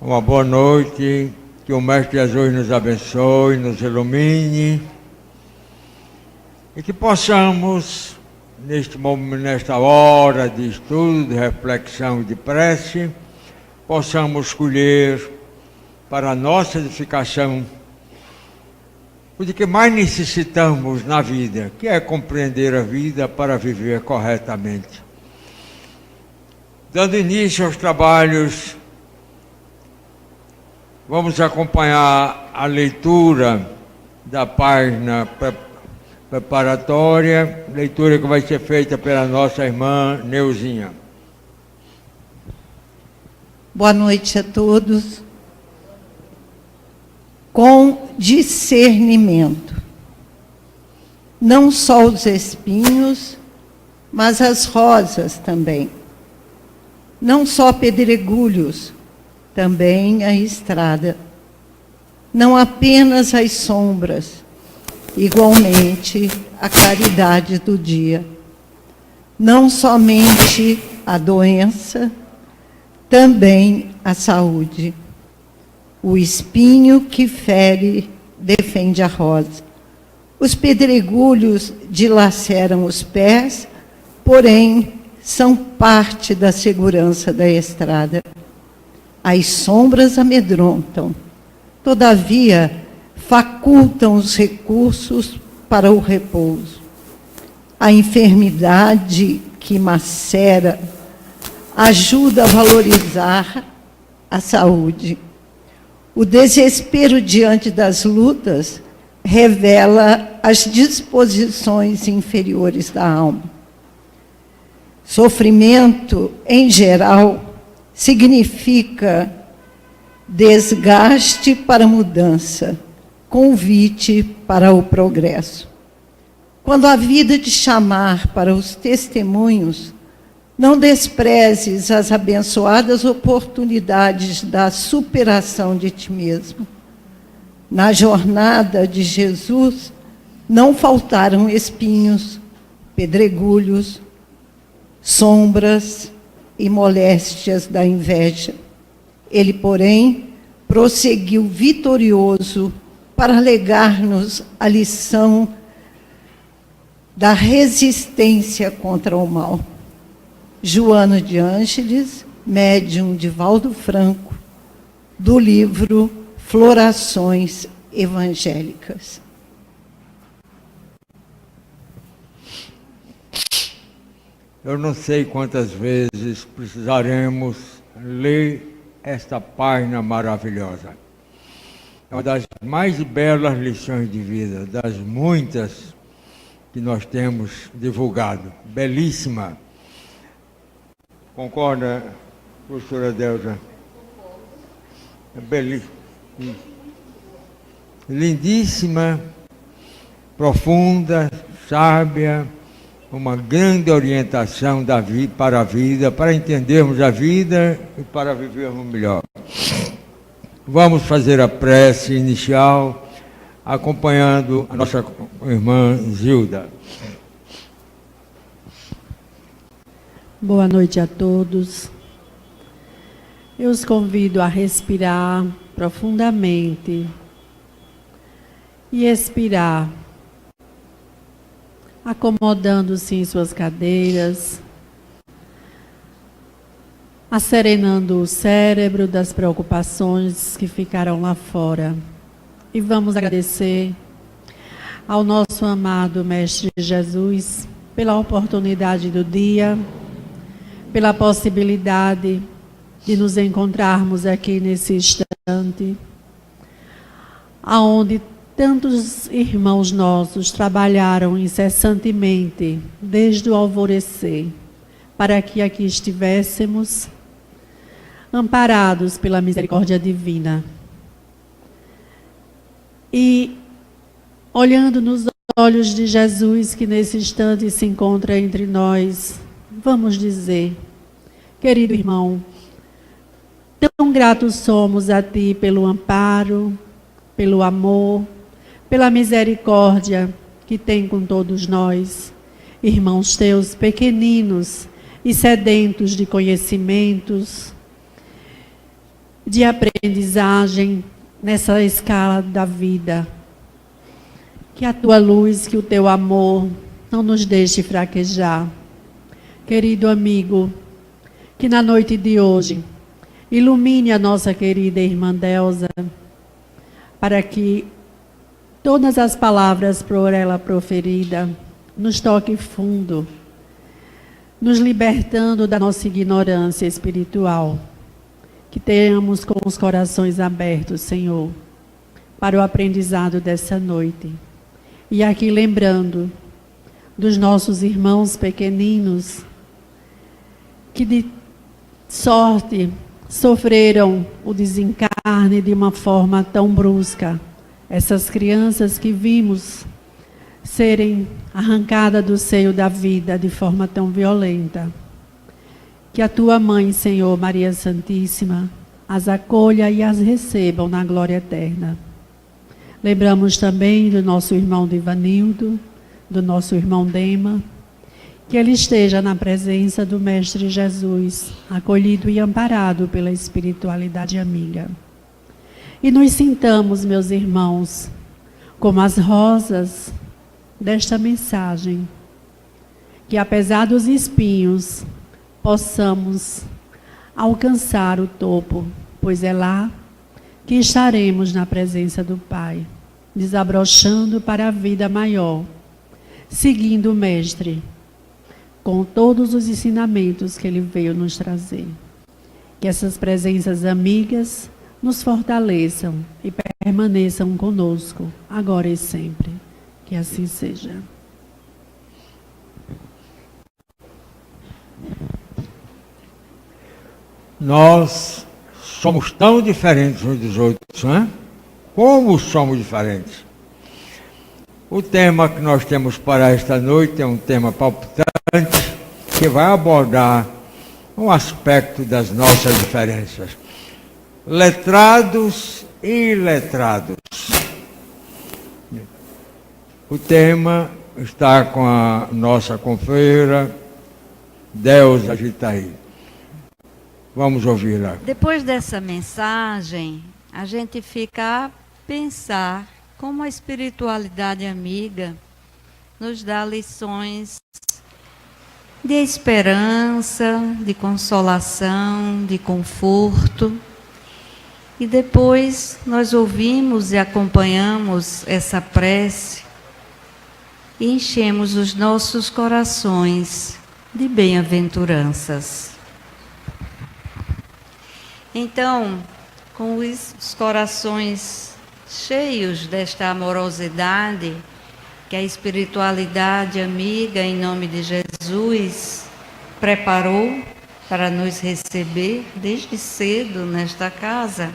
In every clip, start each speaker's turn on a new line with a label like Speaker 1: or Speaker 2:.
Speaker 1: Uma boa noite, que o Mestre Jesus nos abençoe, nos ilumine e que possamos, neste momento, nesta hora de estudo, de reflexão e de prece, possamos escolher para a nossa edificação o de que mais necessitamos na vida, que é compreender a vida para viver corretamente. Dando início aos trabalhos, vamos acompanhar a leitura da página preparatória, leitura que vai ser feita pela nossa irmã Neuzinha.
Speaker 2: Boa noite a todos. Com discernimento, não só os espinhos, mas as rosas também. Não só pedregulhos, também a estrada. Não apenas as sombras, igualmente a claridade do dia. Não somente a doença, também a saúde. O espinho que fere defende a rosa. Os pedregulhos dilaceram os pés, porém são parte da segurança da estrada. As sombras amedrontam, todavia facultam os recursos para o repouso. A enfermidade que macera ajuda a valorizar a saúde. O desespero diante das lutas revela as disposições inferiores da alma. Sofrimento, em geral, significa desgaste para mudança, convite para o progresso. Quando a vida te chamar para os testemunhos, não desprezes as abençoadas oportunidades da superação de ti mesmo. Na jornada de Jesus, não faltaram espinhos, pedregulhos, sombras e moléstias da inveja. Ele, porém, prosseguiu vitorioso para legar-nos a lição da resistência contra o mal. Joana de Ângeles, médium de Valdo Franco, do livro Florações Evangélicas.
Speaker 1: Eu não sei quantas vezes precisaremos ler esta página maravilhosa. É uma das mais belas lições de vida, das muitas que nós temos divulgado. Belíssima. Concorda, professora Delza? É belíssima. Lindíssima, profunda, sábia, uma grande orientação para a vida, para entendermos a vida e para vivermos melhor. Vamos fazer a prece inicial, acompanhando a nossa irmã Zilda.
Speaker 3: Boa noite a todos. Eu os convido a respirar profundamente e expirar, acomodando-se em suas cadeiras, acerenando o cérebro das preocupações que ficaram lá fora. E vamos agradecer ao nosso amado Mestre Jesus pela oportunidade do dia, pela possibilidade de nos encontrarmos aqui nesse instante, aonde tantos irmãos nossos trabalharam incessantemente desde o alvorecer, para que aqui estivéssemos amparados pela misericórdia divina. E olhando nos olhos de Jesus, que nesse instante se encontra entre nós, vamos dizer: querido irmão, tão gratos somos a Ti pelo amparo, pelo amor, pela misericórdia que tem com todos nós, irmãos Teus pequeninos e sedentos de conhecimentos, de aprendizagem nessa escala da vida. Que a tua luz, que o teu amor não nos deixe fraquejar. Querido amigo, que na noite de hoje ilumine a nossa querida irmã Delza, para que todas as palavras por ela proferidas nos toquem fundo, nos libertando da nossa ignorância espiritual. Que tenhamos com os corações abertos, Senhor, para o aprendizado dessa noite. E aqui lembrando dos nossos irmãos pequeninos, que de sorte sofreram o desencarne de uma forma tão brusca. Essas crianças que vimos serem arrancadas do seio da vida de forma tão violenta. Que a tua mãe, Senhor, Maria Santíssima, as acolha e as recebam na glória eterna. Lembramos também do nosso irmão Divanildo, do nosso irmão Dema, que ele esteja na presença do Mestre Jesus, acolhido e amparado pela espiritualidade amiga. E nos sintamos, meus irmãos, como as rosas desta mensagem, que apesar dos espinhos, possamos alcançar o topo, pois é lá que estaremos na presença do Pai, desabrochando para a vida maior, seguindo o Mestre, com todos os ensinamentos que Ele veio nos trazer. Que essas presenças amigas nos fortaleçam e permaneçam conosco, agora e sempre. Que assim seja.
Speaker 1: Nós somos tão diferentes uns dos outros, não é? Como somos diferentes? O tema que nós temos para esta noite é um tema palpitante que vai abordar um aspecto das nossas diferenças. Letrados e iletrados. O tema está com a nossa confreira Delza Gitaí. Vamos ouvi-la.
Speaker 4: Depois dessa mensagem, a gente fica a pensar como a espiritualidade amiga nos dá lições de esperança, de consolação, de conforto. E depois nós ouvimos e acompanhamos essa prece e enchemos os nossos corações de bem-aventuranças. Então, com os corações cheios desta amorosidade que a espiritualidade amiga, em nome de Jesus, preparou para nos receber desde cedo nesta casa,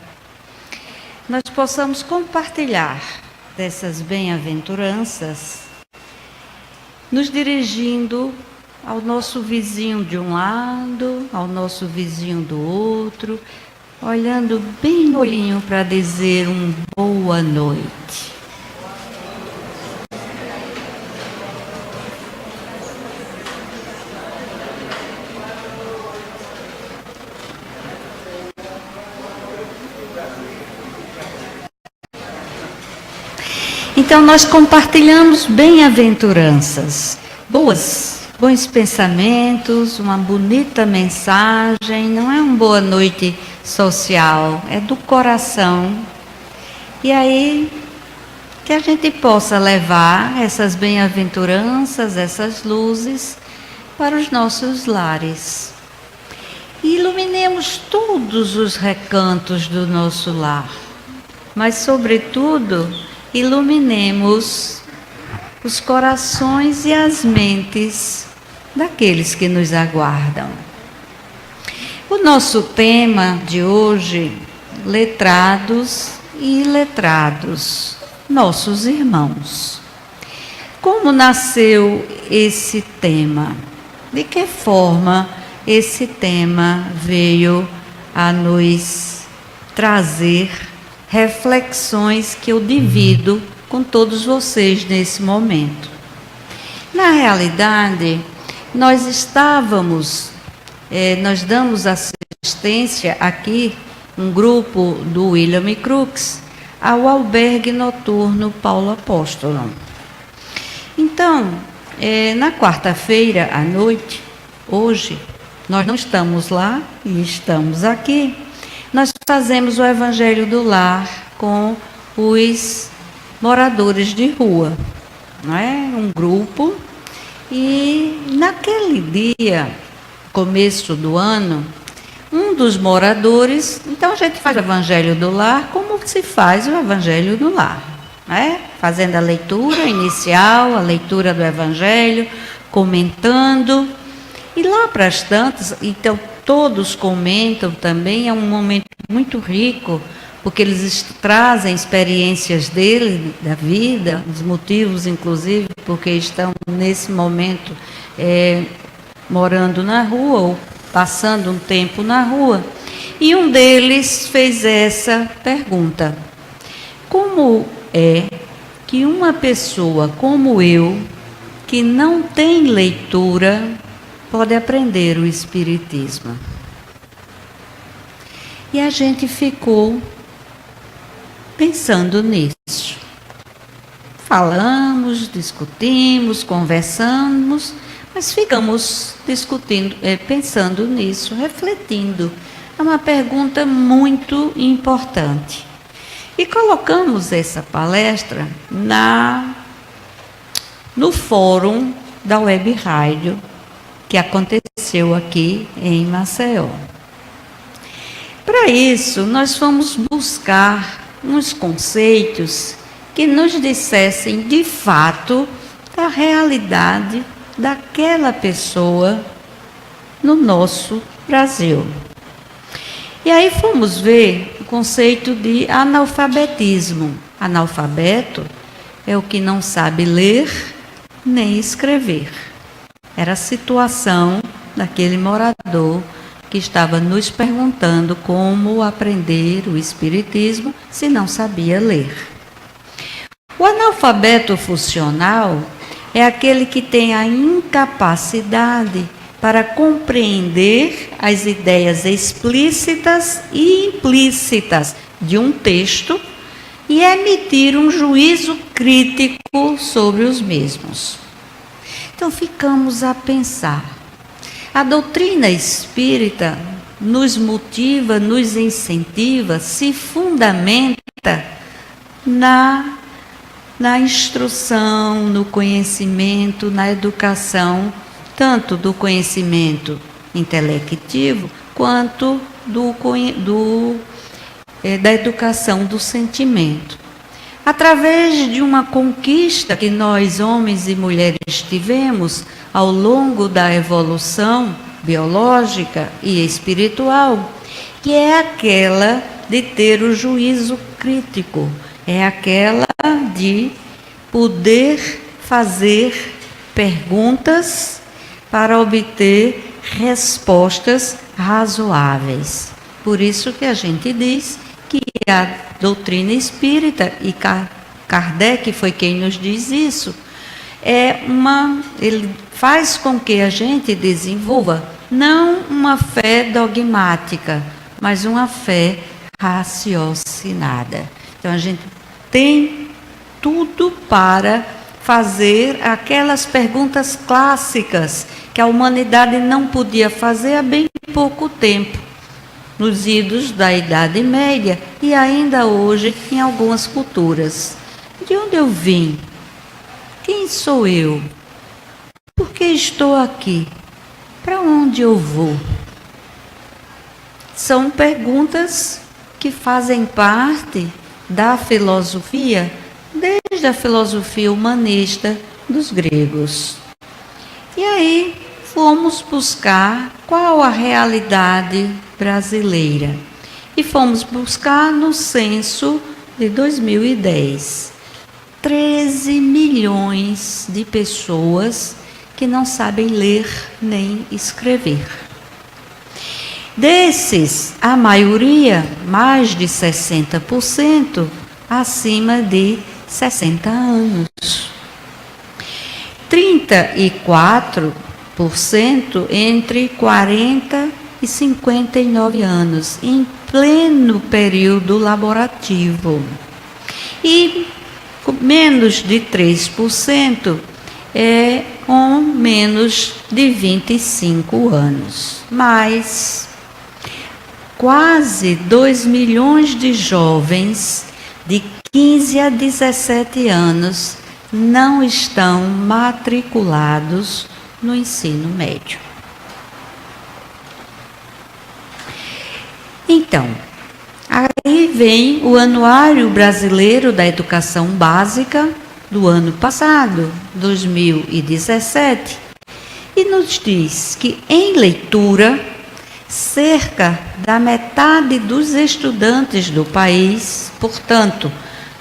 Speaker 4: nós possamos compartilhar dessas bem-aventuranças, nos dirigindo ao nosso vizinho de um lado, ao nosso vizinho do outro, olhando bem no olhinho para dizer boa noite. Então nós compartilhamos bem-aventuranças, bons pensamentos, uma bonita mensagem, não é uma boa noite social, é do coração. E aí, que a gente possa levar essas bem-aventuranças, essas luzes, para os nossos lares. E iluminemos todos os recantos do nosso lar, mas, sobretudo, iluminemos os corações e as mentes daqueles que nos aguardam. O nosso tema de hoje, letrados e iletrados, nossos irmãos. Como nasceu esse tema? De que forma esse tema veio a nos trazer reflexões que eu divido com todos vocês nesse momento? Na realidade, nós damos assistência aqui um grupo do William Crookes, ao albergue noturno Paulo Apóstolo. Então, na quarta-feira à noite, hoje, nós não estamos lá e estamos aqui. Nós fazemos o Evangelho do Lar com os moradores de rua, não é? Um grupo. E naquele dia, começo do ano, um dos moradores, então a gente faz o Evangelho do Lar como se faz o Evangelho do Lar, né? Fazendo a leitura inicial, a leitura do Evangelho, comentando, e lá para as tantas, então todos comentam também, é um momento muito rico, porque eles trazem experiências dele, da vida, os motivos, inclusive, porque estão nesse momento morando na rua, ou passando um tempo na rua. E um deles fez essa pergunta: como é que uma pessoa como eu, que não tem leitura, pode aprender o Espiritismo? E a gente ficou pensando nisso. Falamos, discutimos, conversamos, mas ficamos discutindo, pensando nisso, refletindo. É uma pergunta muito importante. E colocamos essa palestra no fórum da Web Rádio, que aconteceu aqui em Maceió. Para isso, nós fomos buscar uns conceitos que nos dissessem, de fato, a realidade daquela pessoa no nosso Brasil. E aí fomos ver o conceito de analfabetismo. Analfabeto é o que não sabe ler nem escrever. Era a situação daquele morador que estava nos perguntando como aprender o Espiritismo se não sabia ler. O analfabeto funcional é aquele que tem a incapacidade para compreender as ideias explícitas e implícitas de um texto e emitir um juízo crítico sobre os mesmos. Então ficamos a pensar. A doutrina espírita nos motiva, nos incentiva, se fundamenta na instrução, no conhecimento, na educação, tanto do conhecimento intelectivo, quanto da educação do sentimento. Através de uma conquista que nós, homens e mulheres, tivemos ao longo da evolução biológica e espiritual, que é aquela de ter o juízo crítico, é aquela de poder fazer perguntas para obter respostas razoáveis. Por isso que a gente diz que a doutrina espírita, e Kardec foi quem nos diz isso, ele faz com que a gente desenvolva não uma fé dogmática, mas uma fé raciocinada. Então a gente tem tudo para fazer aquelas perguntas clássicas que a humanidade não podia fazer há bem pouco tempo, nos idos da Idade Média e ainda hoje em algumas culturas. De onde eu vim? Quem sou eu? Por que estou aqui? Para onde eu vou? São perguntas que fazem parte da filosofia, desde a filosofia humanista dos gregos. E aí fomos buscar qual a realidade brasileira. E fomos buscar no censo de 2010. 13 milhões de pessoas que não sabem ler nem escrever. Desses, a maioria, mais de 60%, acima de 60 anos. 34% entre 40 e 59 anos. Em pleno período laborativo. E menos de 3% é com menos de 25 anos. Mas quase 2 milhões de jovens de 15 a 17 anos não estão matriculados no ensino médio. Então, aí vem o Anuário Brasileiro da Educação Básica do ano passado, 2017, e nos diz que em leitura, cerca da metade dos estudantes do país, portanto,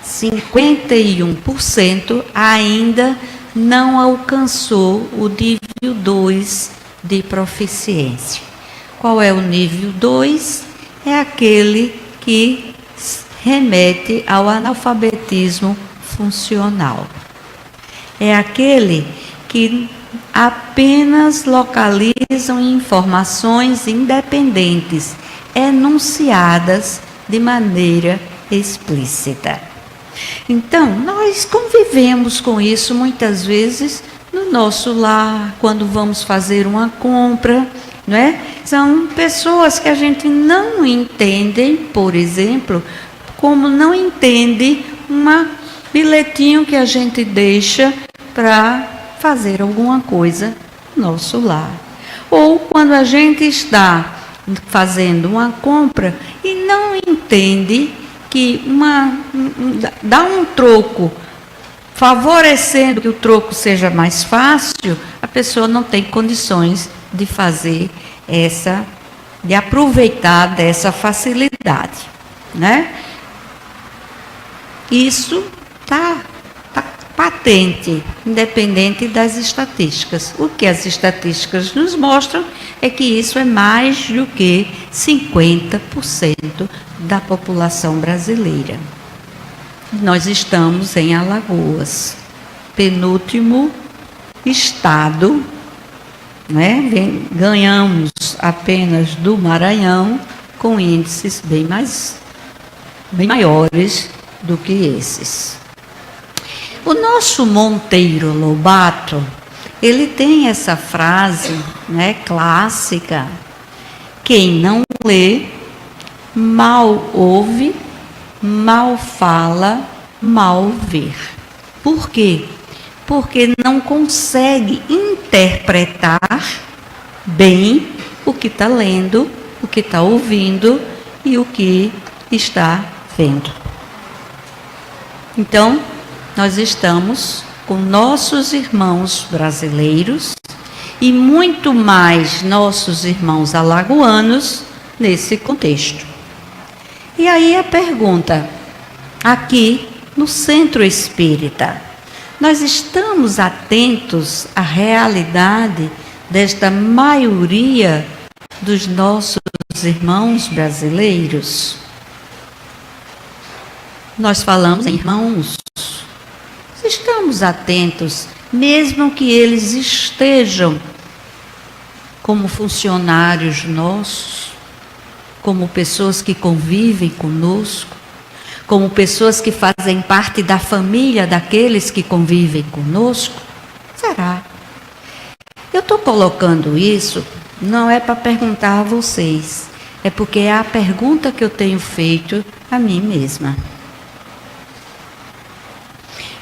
Speaker 4: 51%, ainda não alcançou o nível 2 de proficiência. Qual é o nível 2? É aquele que remete ao analfabetismo funcional. É aquele que apenas localizam informações independentes, enunciadas de maneira explícita. Então, nós convivemos com isso muitas vezes no nosso lar, quando vamos fazer uma compra, não é? São pessoas que a gente não entende, por exemplo, como não entende bilhetinho que a gente deixa para fazer alguma coisa no nosso lar. Ou quando a gente está fazendo uma compra e não entende que dá um troco, favorecendo que o troco seja mais fácil, a pessoa não tem condições de fazer de aproveitar dessa facilidade, né? Isso está patente, independente das estatísticas. O que as estatísticas nos mostram é que isso é mais do que 50% da população brasileira. Nós estamos em Alagoas, penúltimo estado, né? Ganhamos apenas do Maranhão, com índices bem maiores do que esses. O nosso Monteiro Lobato, ele tem essa frase, né, clássica: quem não lê, mal ouve, mal fala, mal vê. Por quê? Porque não consegue interpretar bem o que está lendo, o que está ouvindo e o que está vendo. Então, nós estamos com nossos irmãos brasileiros e muito mais nossos irmãos alagoanos nesse contexto. E aí a pergunta, aqui no Centro Espírita, nós estamos atentos à realidade desta maioria dos nossos irmãos brasileiros? Nós falamos em irmãos. Estamos atentos, mesmo que eles estejam como funcionários nossos, como pessoas que convivem conosco, como pessoas que fazem parte da família daqueles que convivem conosco? Será? Eu estou colocando isso, não é para perguntar a vocês, é porque é a pergunta que eu tenho feito a mim mesma.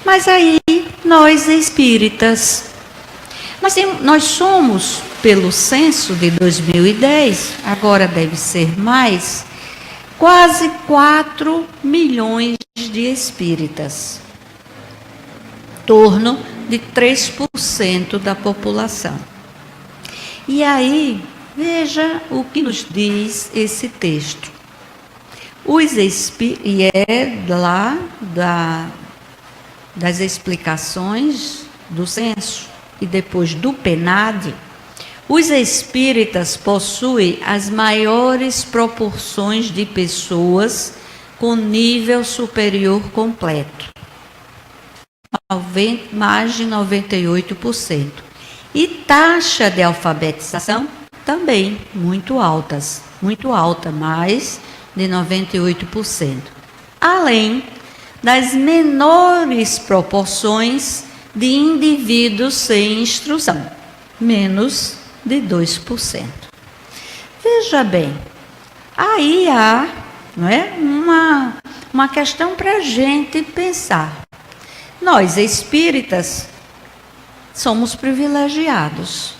Speaker 4: Mas aí, nós espíritas, nós somos, pelo censo de 2010, agora deve ser mais, quase 4 milhões de espíritas, em torno de 3% da população. E aí, veja o que nos diz esse texto. E é lá das explicações do censo e depois do PNAD, os espíritas possuem as maiores proporções de pessoas com nível superior completo, mais de 98%. E taxa de alfabetização também muito alta, mais de 98%, além das menores proporções de indivíduos sem instrução, menos de 2%. Veja bem, aí há, não é, uma questão para a gente pensar. Nós, espíritas, somos privilegiados.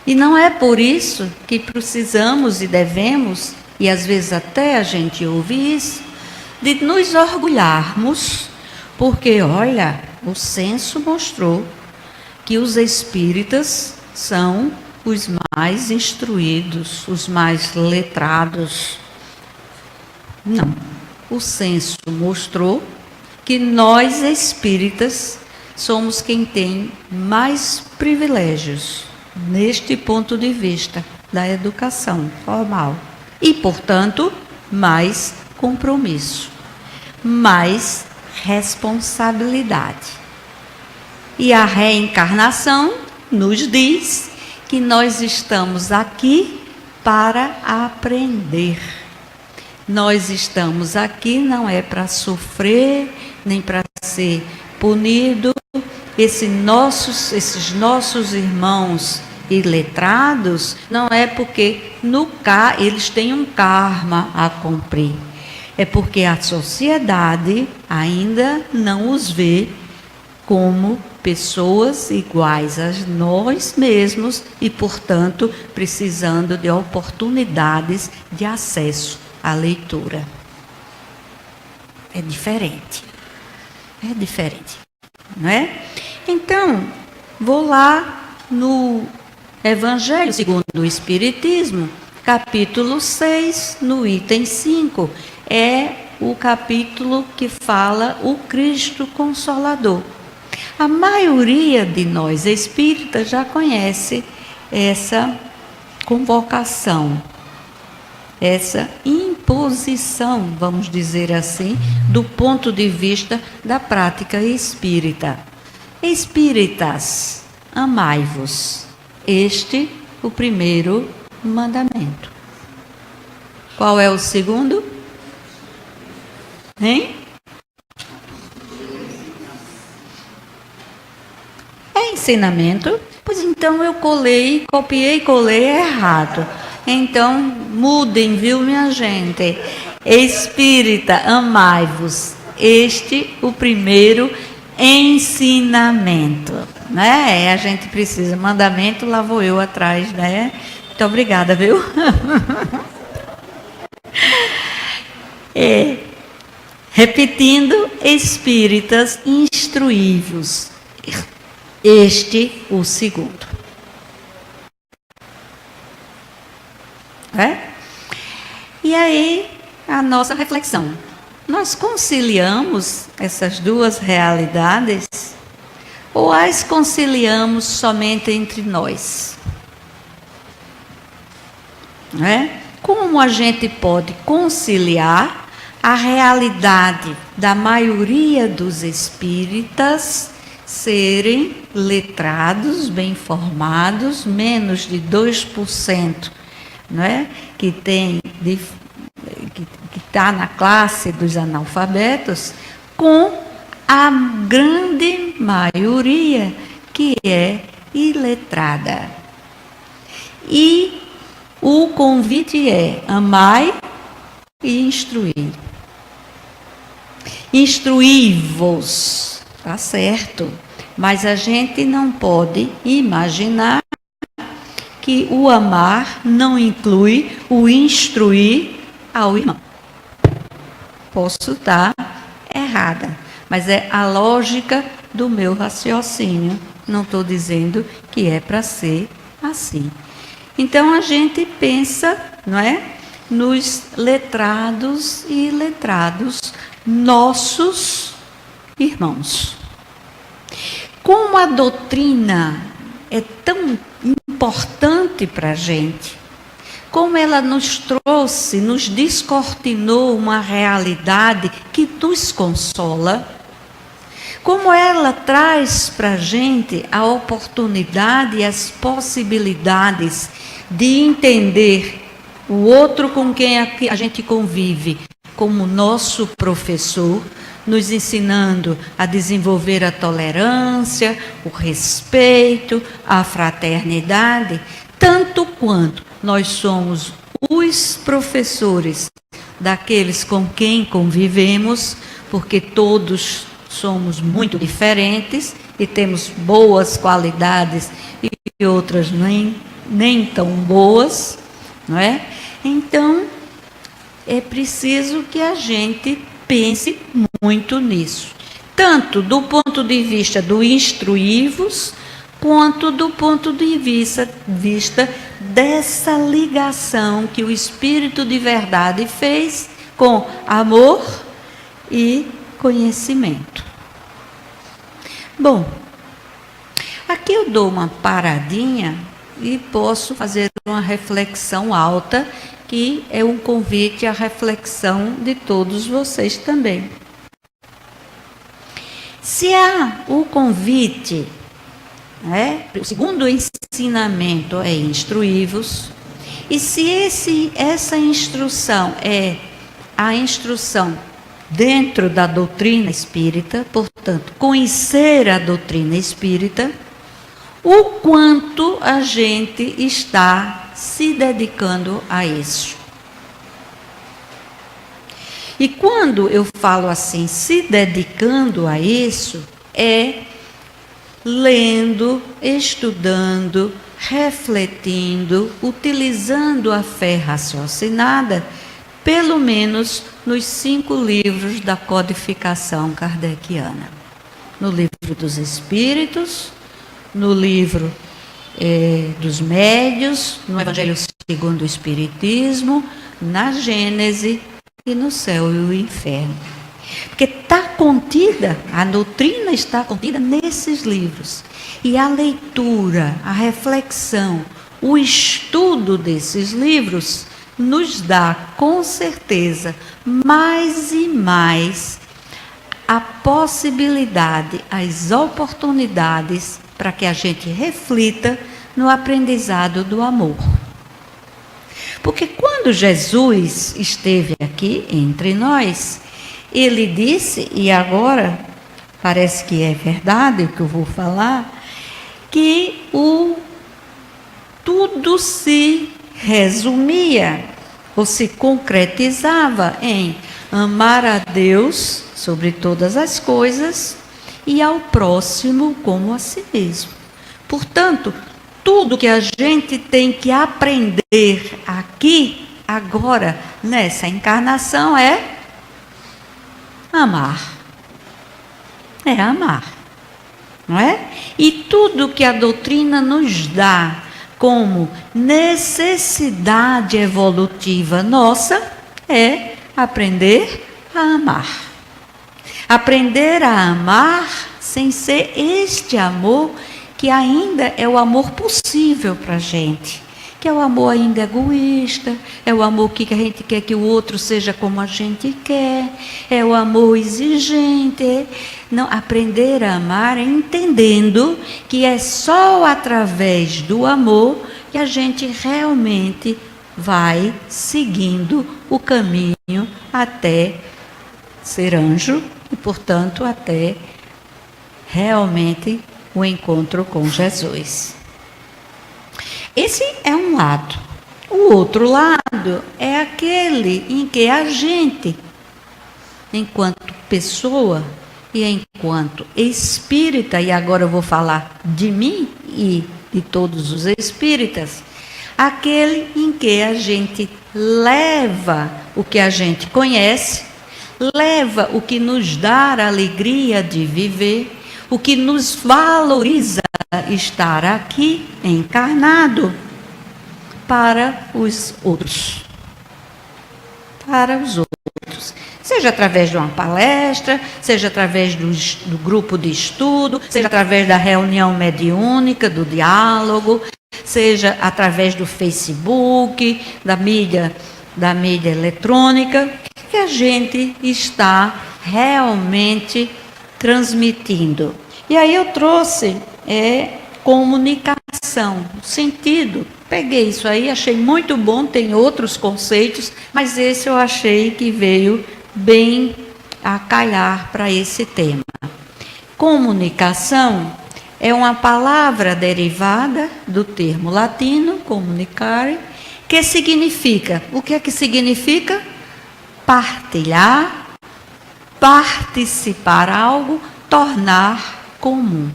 Speaker 4: E não é por isso que precisamos e devemos, e às vezes até a gente ouve isso, de nos orgulharmos, porque, olha, o censo mostrou que os espíritas são os mais instruídos, os mais letrados. Não. O censo mostrou que nós, espíritas, somos quem tem mais privilégios neste ponto de vista da educação formal. E, portanto, mais compromisso, mais responsabilidade. E a reencarnação nos diz que nós estamos aqui para aprender. Nós estamos aqui não é para sofrer, nem para ser punido. Esses nossos irmãos iletrados, não é porque eles têm um karma a cumprir. É porque a sociedade ainda não os vê como pessoas iguais a nós mesmos e, portanto, precisando de oportunidades de acesso à leitura. É diferente. É diferente, não é? Então, vou lá no Evangelho segundo o Espiritismo, capítulo 6, no item 5, é o capítulo que fala o Cristo Consolador. A maioria de nós espíritas já conhece essa convocação, essa imposição, vamos dizer assim, do ponto de vista da prática espírita. Espíritas, amai-vos. Este, o primeiro mandamento. Qual é o segundo? Hein? É ensinamento? Pois então eu copiei e colei errado. Então, mudem, viu, minha gente? Espírita, amai-vos. Este, o primeiro ensinamento. Né? A gente precisa, mandamento, lá vou eu atrás, né? Muito obrigada, viu? Repetindo, espíritas, instruí-vos. Este, o segundo. E aí, a nossa reflexão. Nós conciliamos essas duas realidades ou as conciliamos somente entre nós? Como a gente pode conciliar a realidade da maioria dos espíritas serem letrados, bem formados, menos de 2%, não é? Que está na classe dos analfabetos, com a grande maioria que é iletrada. E o convite é: amai e instruir. Instruí-vos, tá certo, mas a gente não pode imaginar que o amar não inclui o instruir ao irmão. Posso estar errada, mas é a lógica do meu raciocínio. Não estou dizendo que é para ser assim. Então a gente pensa, não é, nos letrados e iletrados, nossos irmãos. Como a doutrina é tão importante para a gente, como ela nos trouxe, nos descortinou uma realidade que nos consola, como ela traz para a gente a oportunidade e as possibilidades de entender o outro com quem a gente convive como nosso professor, nos ensinando a desenvolver a tolerância, o respeito, a fraternidade, tanto quanto nós somos os professores daqueles com quem convivemos, porque todos somos muito diferentes e temos boas qualidades e outras nem tão boas, não é? Então, é preciso que a gente pense muito nisso, tanto do ponto de vista do instruí-vos, quanto do ponto de vista dessa ligação que o Espírito de verdade fez com amor e conhecimento. Bom, aqui eu dou uma paradinha e posso fazer uma reflexão alta, que é um convite à reflexão de todos vocês também. Se há o convite, o segundo ensinamento é instruí-vos, e se essa instrução é a instrução dentro da doutrina espírita, portanto, conhecer a doutrina espírita, o quanto a gente está se dedicando a isso. E quando eu falo assim, se dedicando a isso, é lendo, estudando, refletindo, utilizando a fé raciocinada, pelo menos nos 5 livros da codificação kardeciana. No livro dos Espíritos, no livro dos Médios, no Evangelho segundo o Espiritismo, na Gênese e no Céu e o Inferno. Porque está contida, a doutrina está contida nesses livros. E a leitura, a reflexão, o estudo desses livros nos dá, com certeza, mais e mais a possibilidade, as oportunidades para que a gente reflita no aprendizado do amor. Porque quando Jesus esteve aqui entre nós, ele disse, e agora parece que é verdade o que eu vou falar, que tudo se resumia ou se concretizava em amar a Deus sobre todas as coisas e ao próximo como a si mesmo. Portanto, tudo que a gente tem que aprender aqui, agora, nessa encarnação, é amar. É amar. Não é? E tudo que a doutrina nos dá como necessidade evolutiva nossa é aprender a amar. Aprender a amar sem ser este amor que ainda é o amor possível para a gente. Que é o amor ainda egoísta, é o amor que a gente quer que o outro seja como a gente quer, é o amor exigente. Não, aprender a amar é entendendo que é só através do amor que a gente realmente vai seguindo o caminho até ser anjo e, portanto, até realmente o encontro com Jesus. Esse é um lado. O outro lado é aquele em que a gente, enquanto pessoa e enquanto espírita, e agora eu vou falar de mim e de todos os espíritas, aquele em que a gente leva o que a gente conhece, leva o que nos dá a alegria de viver, o que nos valoriza estar aqui encarnado para os outros. Para os outros. Seja através de uma palestra, seja através do grupo de estudo, seja através da reunião mediúnica, do diálogo, seja através do Facebook, da mídia eletrônica, que a gente está realmente transmitindo. E aí eu trouxe comunicação. o sentido. Peguei isso aí, achei muito bom, tem outros conceitos, mas esse eu achei que veio bem a calhar para esse tema. Comunicação é uma palavra derivada do termo latino, comunicare, que significa, o que é que significa? Partilhar, participar algo, tornar comum.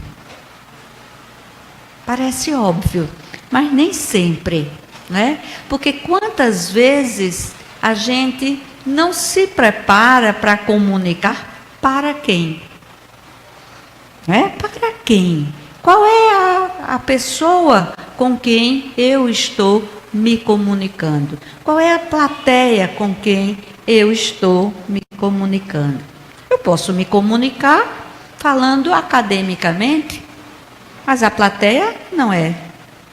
Speaker 4: Parece óbvio, mas nem sempre, né? Porque quantas vezes a gente não se prepara para comunicar para quem? Né? Para quem? Qual é a pessoa com quem eu estou me comunicando? Qual é a plateia com quem eu estou me comunicando? Eu posso me comunicar falando academicamente, mas a plateia não é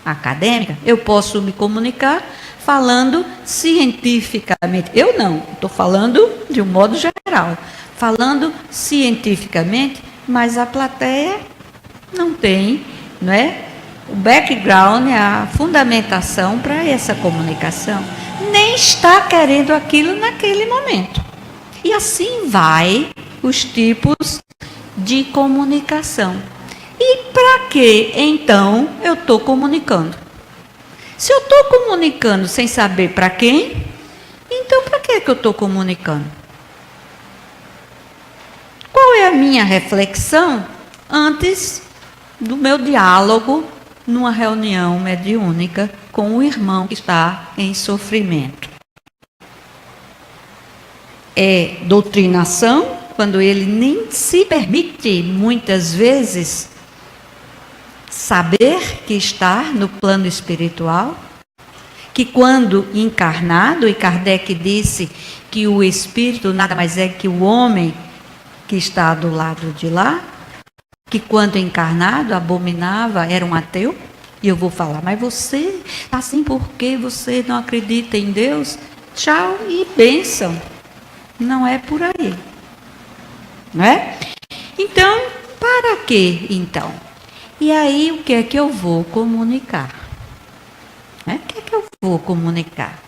Speaker 4: acadêmica. Eu posso me comunicar falando cientificamente. Eu não, estou falando de um modo geral. Falando cientificamente, mas a plateia não tem, não é? O background, a fundamentação para essa comunicação. Nem está querendo aquilo naquele momento. E assim vai os tipos de comunicação. E para que, então, eu estou comunicando? Se eu estou comunicando sem saber para quem, então para que eu estou comunicando? Qual é a minha reflexão antes do meu diálogo numa reunião mediúnica com o irmão que está em sofrimento? É doutrinação, quando ele nem se permite, muitas vezes, saber que está no plano espiritual, que quando encarnado, e Kardec disse que o espírito nada mais é que o homem que está do lado de lá, que quando encarnado abominava, era um ateu, e eu vou falar, mas você está assim porque você não acredita em Deus? Tchau e bênção. Não é por aí. Não é? Então, para que então? E aí, o que é que eu vou comunicar? O que é que eu vou comunicar?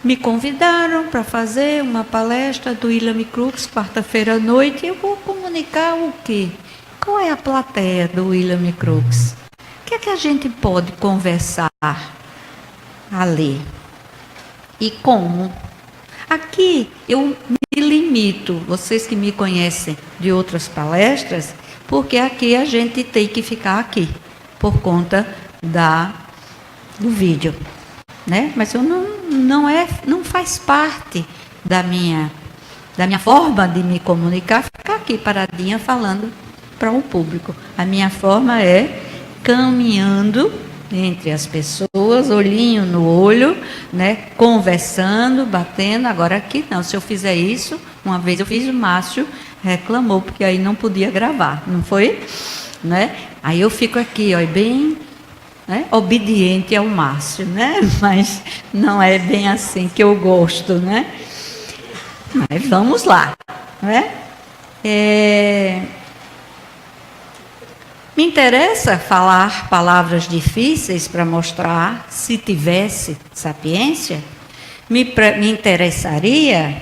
Speaker 4: Me convidaram para fazer uma palestra do William Crookes, quarta-feira à noite, e eu vou comunicar o quê? Qual é a plateia do William Crookes? O que é que a gente pode conversar ali? E como? Aqui eu me limito, vocês que me conhecem de outras palestras, porque aqui a gente tem que ficar aqui, por conta do vídeo, né? Mas eu não faz parte da minha forma de me comunicar, ficar aqui paradinha falando para o público. A minha forma é caminhando entre as pessoas, olhinho no olho, né? Conversando, batendo. Agora aqui não, se eu fizer isso, uma vez eu fiz, o Márcio reclamou, porque aí não podia gravar, não foi? Né? Aí eu fico aqui, ó, bem, né, obediente ao Márcio, né? Mas não é bem assim que eu gosto, né? Mas vamos lá, né? Me interessa falar palavras difíceis para mostrar, se tivesse sapiência, me interessaria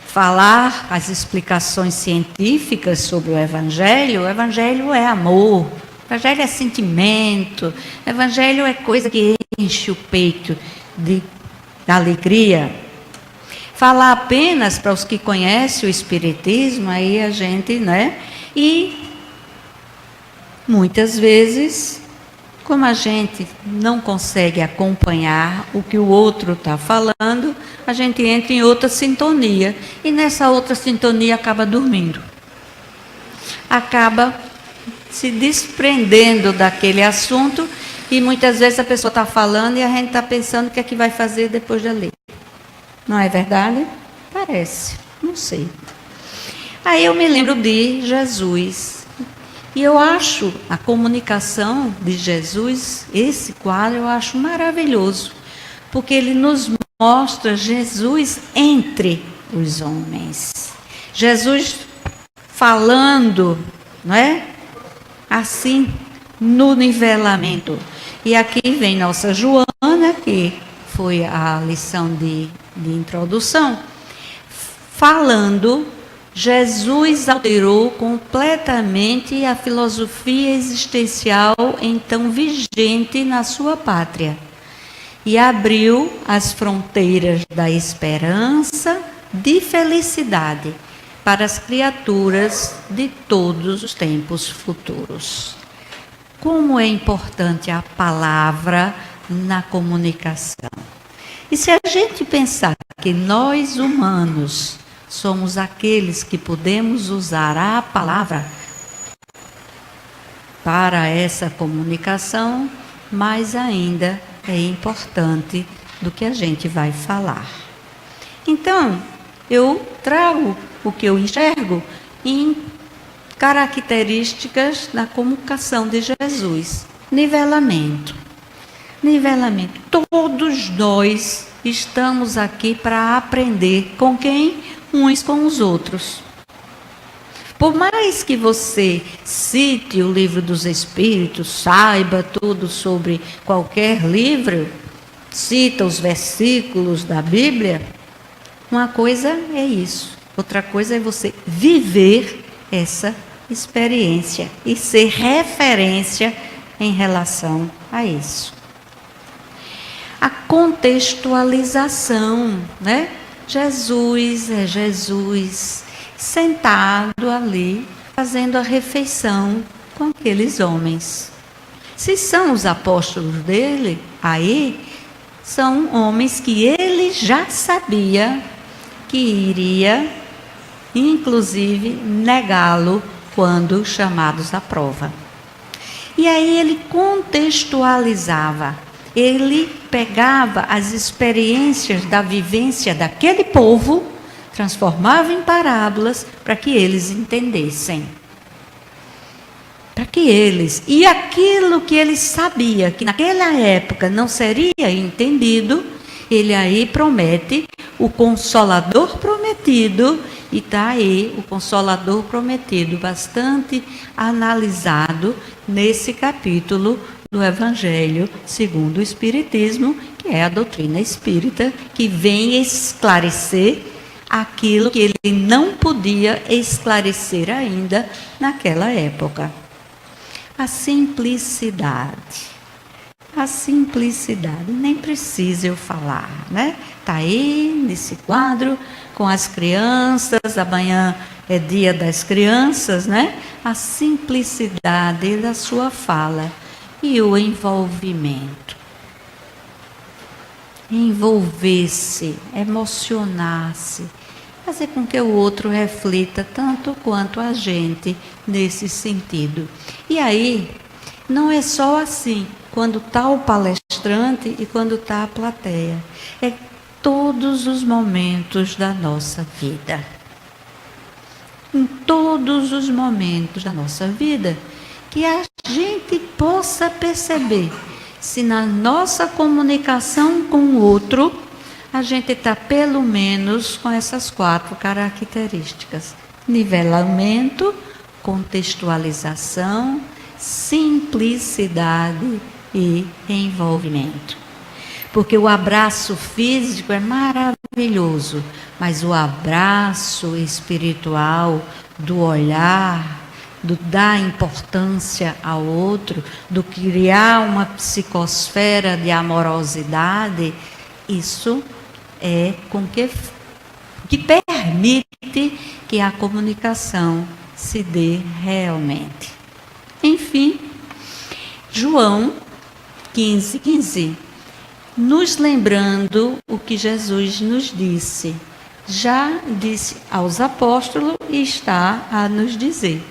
Speaker 4: falar as explicações científicas sobre o Evangelho. O Evangelho é amor, o Evangelho é sentimento, o Evangelho é coisa que enche o peito de alegria. Falar apenas para os que conhecem o Espiritismo, aí a gente, né? E muitas vezes, como a gente não consegue acompanhar o que o outro está falando, a gente entra em outra sintonia. E nessa outra sintonia acaba dormindo. Acaba se desprendendo daquele assunto e muitas vezes a pessoa está falando e a gente está pensando o que é que vai fazer depois de ler. Não é verdade? Parece, não sei. Aí eu me lembro de Jesus. E eu acho a comunicação de Jesus, esse quadro, eu acho maravilhoso. Porque ele nos mostra Jesus entre os homens. Jesus falando, não é? assim no nivelamento. E aqui vem nossa Joana, que foi a lição de introdução, falando, Jesus alterou completamente a filosofia existencial então vigente na sua pátria e abriu as fronteiras da esperança de felicidade para as criaturas de todos os tempos futuros. Como é importante a palavra na comunicação. E se a gente pensar que nós humanos somos aqueles que podemos usar a palavra para essa comunicação, mais ainda é importante do que a gente vai falar. Então, eu trago o que eu enxergo em características da comunicação de Jesus. Nivelamento. Nivelamento. Todos nós estamos aqui para aprender com quem? Uns com os outros. Por mais que você cite o livro dos Espíritos, saiba tudo sobre qualquer livro, cita os versículos da Bíblia, uma coisa é isso, outra coisa é você viver essa experiência e ser referência em relação a isso. A contextualização, né? Jesus é Jesus sentado ali, fazendo a refeição com aqueles homens. Se são os apóstolos dele, aí são homens que ele já sabia que iria, inclusive, negá-lo quando chamados à prova. E aí ele contextualizava, ele pegava as experiências da vivência daquele povo, transformava em parábolas para que eles entendessem. Para que eles, e aquilo que ele sabia que naquela época não seria entendido, ele aí promete o Consolador prometido, e está aí o Consolador prometido, bastante analisado nesse capítulo do Evangelho segundo o Espiritismo, que é a doutrina espírita, que vem esclarecer aquilo que ele não podia esclarecer ainda naquela época. A simplicidade. A simplicidade, nem precisa eu falar, né? Está aí nesse quadro com as crianças, amanhã é dia das crianças, né? A simplicidade da sua fala e o envolvimento. Envolver-se, emocionar-se, fazer com que o outro reflita tanto quanto a gente nesse sentido. E aí, não é só assim, quando está o palestrante e quando está a plateia. É todos os momentos da nossa vida. Em todos os momentos da nossa vida, que a gente possa perceber se na nossa comunicação com o outro, a gente está pelo menos com essas 4 características: nivelamento, contextualização, simplicidade e envolvimento. Porque o abraço físico é maravilhoso, mas o abraço espiritual, do olhar, do dar importância ao outro, do criar uma psicosfera de amorosidade, isso é com que permite que a comunicação se dê realmente. Enfim, João 15:15, nos lembrando o que Jesus nos disse. Já disse aos apóstolos e está a nos dizer: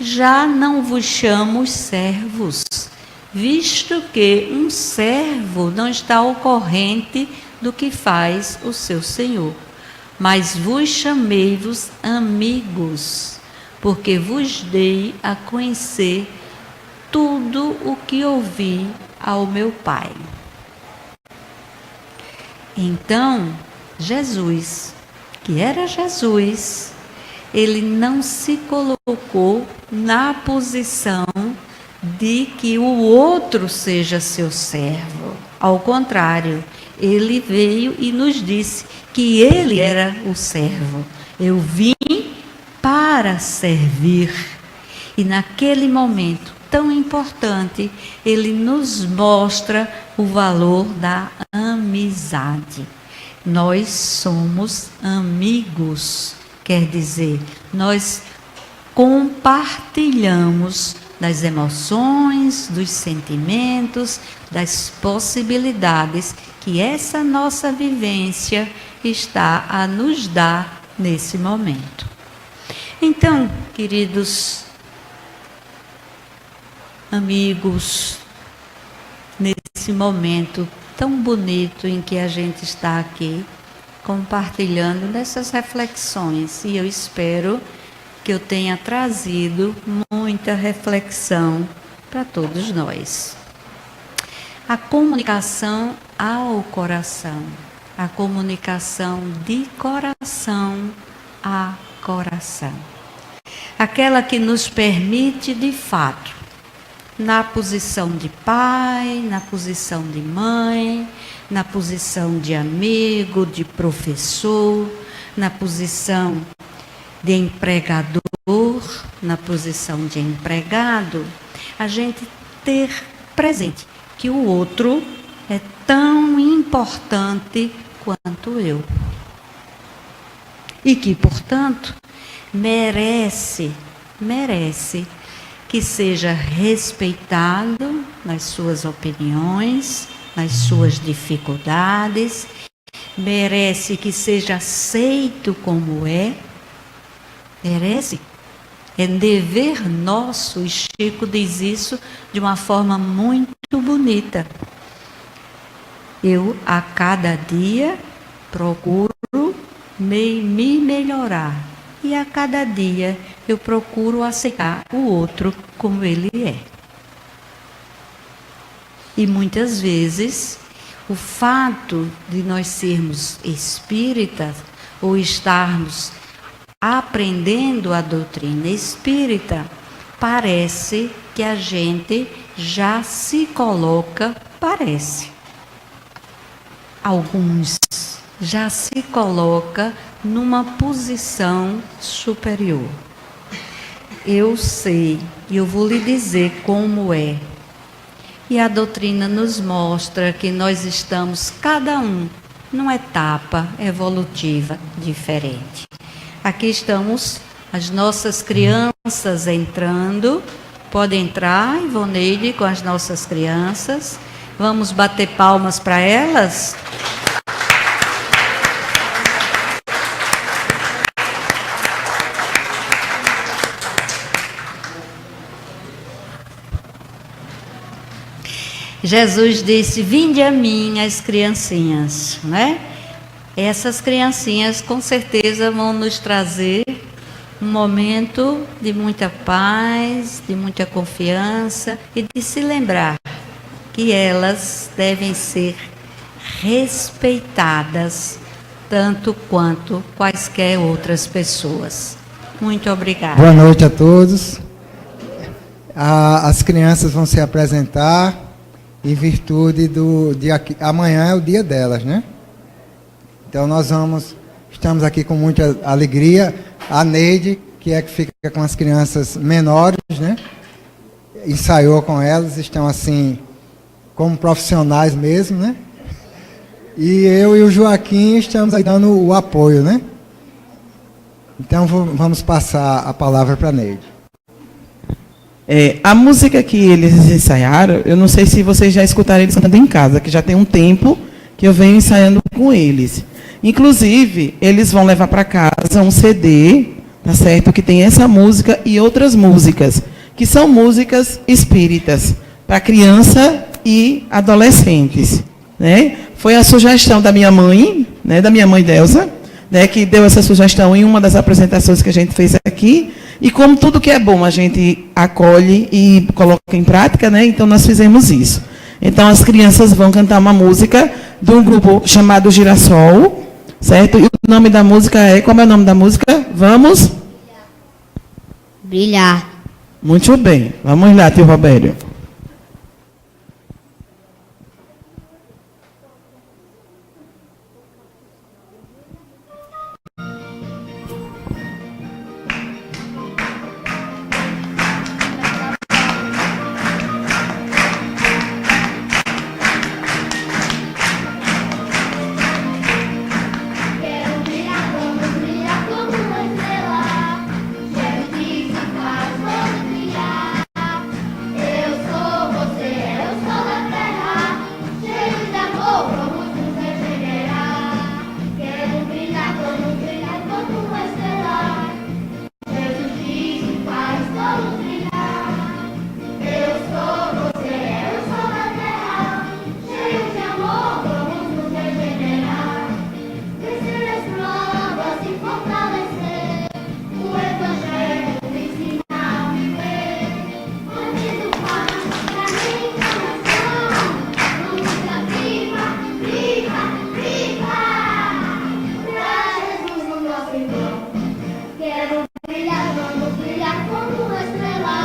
Speaker 4: já não vos chamo servos, visto que um servo não está ao corrente do que faz o seu senhor, mas vos chamei-vos amigos, porque vos dei a conhecer tudo o que ouvi ao meu Pai. Então, Jesus, que era Jesus, ele não se colocou na posição de que o outro seja seu servo. Ao contrário, ele veio e nos disse que ele era o servo. Eu vim para servir. E naquele momento tão importante, ele nos mostra o valor da amizade. Nós somos amigos, quer dizer, nós compartilhamos das emoções, dos sentimentos, das possibilidades que essa nossa vivência está a nos dar nesse momento. Então, queridos amigos, nesse momento tão bonito em que a gente está aqui, compartilhando dessas reflexões, e eu espero que eu tenha trazido muita reflexão para todos nós. A comunicação ao coração, a comunicação de coração a coração, aquela que nos permite, de fato, na posição de pai, na posição de mãe, na posição de amigo, de professor, na posição de empregador, na posição de empregado, a gente ter presente que o outro é tão importante quanto eu. E que, portanto, merece que seja respeitado nas suas opiniões, nas suas dificuldades, merece que seja aceito como é, merece. É dever nosso, e Chico diz isso de uma forma muito bonita. Eu, a cada dia, procuro me melhorar. E a cada dia eu procuro aceitar o outro como ele é. E muitas vezes, o fato de nós sermos espíritas, ou estarmos aprendendo a doutrina espírita, parece que a gente já se coloca, alguns já se coloca numa posição superior. Eu sei, e eu vou lhe dizer como é. E a doutrina nos mostra que nós estamos, cada um, numa etapa evolutiva diferente. Aqui estamos as nossas crianças entrando. Pode entrar, Ivoneide, com as nossas crianças. Vamos bater palmas para elas? Jesus disse: vinde a mim as criancinhas, né? Essas criancinhas com certeza vão nos trazer um momento de muita paz, de muita confiança e de se lembrar que elas devem ser respeitadas tanto quanto quaisquer outras pessoas. Muito obrigada.
Speaker 5: Boa noite a todos. As crianças vão se apresentar em virtude do dia que amanhã é o dia delas, né? Então estamos aqui com muita alegria. A Neide, que é que fica com as crianças menores, né? Ensaiou com elas, estão assim como profissionais mesmo, né? E eu e o Joaquim estamos aí dando o apoio, né? Então vamos passar a palavra para a Neide.
Speaker 6: A música que eles ensaiaram, eu não sei se vocês já escutaram eles cantando em casa, que já tem um tempo que eu venho ensaiando com eles. Inclusive, eles vão levar para casa um CD, tá certo? Que tem essa música e outras músicas, que são músicas espíritas, para criança e adolescentes, né? Foi a sugestão da minha mãe, né? Da minha mãe Delza, né? Que deu essa sugestão em uma das apresentações que a gente fez aqui. E como tudo que é bom a gente acolhe e coloca em prática, né? Então nós fizemos isso. Então as crianças vão cantar uma música de um grupo chamado Girassol, certo? E o nome da música é, como é o nome da música? Vamos?
Speaker 7: brilhar.
Speaker 6: Muito bem. Vamos lá, tio Robério.
Speaker 8: Quero brilhar como uma estrela. Jesus disse, faz todos brilhar. Eu sou você, eu sou da terra. Cheio de amor, vamos nos regenerar. Quero brilhar como uma estrela. Jesus disse, faz todos brilhar. Eu sou você, eu sou da terra. Cheio de amor, vamos nos regenerar. Vencer as provas e fortalecer. O Evangelho me ensina a viver. Antes do passo da reencarnação. Vamos viva, viva, viva. Pra Jesus o nosso irmão. Quero brilhar, vamos brilhar como uma estrela.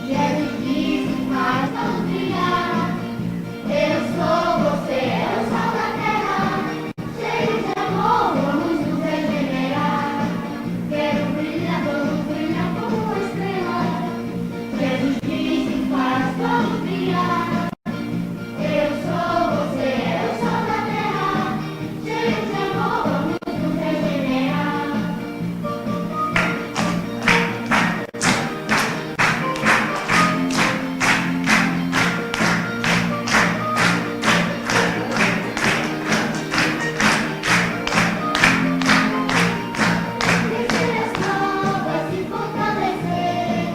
Speaker 8: Jesus disse, faz todos brilhar. Eu sou você, eu sou da terra. Cheio de amor, vamos nos regenerar. Quero brilhar, vamos brilhar como uma estrela. Jesus disse, faz todos brilhar. Eu sou você, eu sou da terra. Cheio de amor, vamos nos regenerar. Vencer as provas e fortalecer.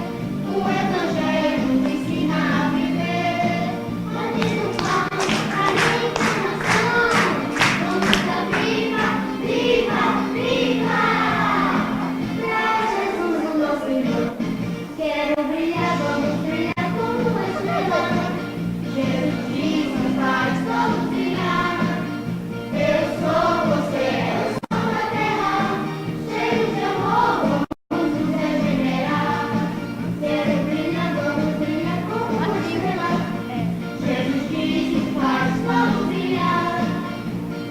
Speaker 8: O Evangelho me ensina a viver. Antes do passo da reencarnação. Vamos viva, viva, viva. Pra Jesus o nosso irmão. Quero brilhar, vamos brilhar como uma estrela. Jesus disse, faz todos brilhar. Eu sou você, eu sou da terra. Cheio de amor, vamos nos regenerar. Quero brilhar, vamos brilhar como uma estrela. Jesus disse, faz todos brilhar.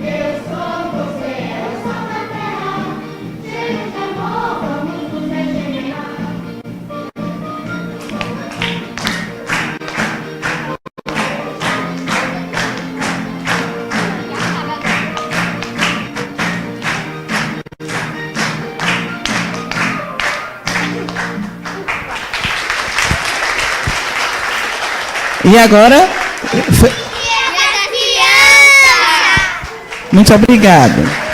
Speaker 8: Eu sou você, eu sou da terra. Cheio de amor, vamos nos regenerar.
Speaker 6: E agora? Muito obrigada.